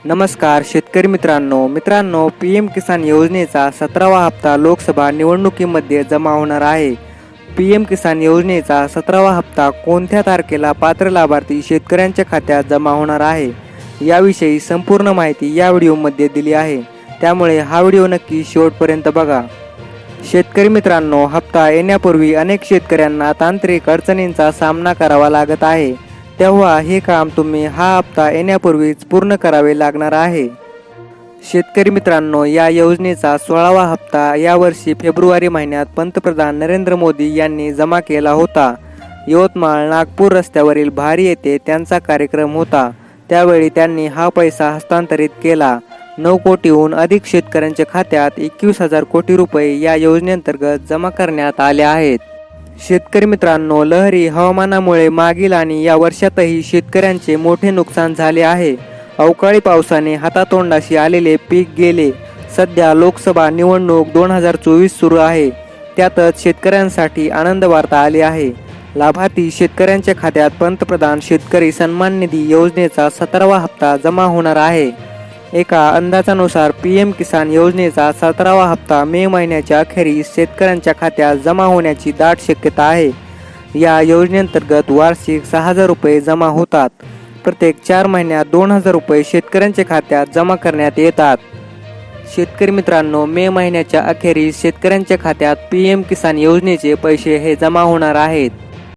नमस्कार शेतकरी मित्रांनो, पीएम किसान योजनेचा 17वा हप्ता लोकसभा निवडणुकीमध्ये जमा होणार आहे। पीएम किसान योजनेचा 17वा हप्ता कोणत्या तारखेला पात्र लाभार्थी शेतकऱ्यांच्या खात्यात जमा होणार आहे, याविषयी संपूर्ण माहिती या व्हिडिओमध्ये दिली आहे। त्यामुळे हा व्हिडिओ नक्की शेवटपर्यंत बघा। शेतकरी मित्रांनो, हप्ता येण्यापूर्वी अनेक शेतकऱ्यांना तांत्रिक अडचणींचा सामना करावा लागत आहे। तेव्हा हे काम तुम्ही हा हप्ता येण्यापूर्वीच पूर्ण करावे लागणार आहे। शेतकरी मित्रांनो, या योजनेचा 16वा हप्ता यावर्षी फेब्रुवारी महिन्यात पंतप्रधान नरेंद्र मोदी यांनी जमा केला होता। यवतमाळ नागपूर रस्त्यावरील भारी येथे त्यांचा कार्यक्रम होता। त्यावेळी त्यांनी हा पैसा हस्तांतरित केला। 9 कोटीहून अधिक शेतकऱ्यांच्या खात्यात 21,000 कोटी रुपये या योजनेअंतर्गत जमा करण्यात आले आहेत। शेतकरी मित्रांनो, लहरी हवामानामुळे मागील आणि या वर्षातही शेतकऱ्यांचे मोठे नुकसान झाले आहे। अवकाळी पावसाने हातातोंडाशी आलेले पीक गेले। सध्या लोकसभा निवडणूक 2024 सुरू आहे। त्यातच शेतकऱ्यांसाठी आनंद वार्ता आली आहे। लाभार्थी शेतकऱ्यांच्या खात्यात पंतप्रधान शेतकरी सन्मान निधी योजनेचा 17वा हप्ता जमा होणार आहे। एका अंदाजानुसार पीएम किसान योजनेचा 17वा हप्ता मे महिन्याच्या अखेरीस शेतकऱ्यांच्या खात्यात जमा होण्याची दाट शक्यता आहे। या योजनेअंतर्गत वार्षिक 6,000 रुपये जमा होतात। प्रत्येक 4 महिन्यात 2,000 रुपये शेतकऱ्यांच्या खात्यात जमा करण्यात येतात। शेतकरी मित्रांनो, मे महिन्याच्या अखेरीस शेतकऱ्यांच्या खात्यात पीएम किसान योजनेचे पैसे हे जमा होणार आहेत।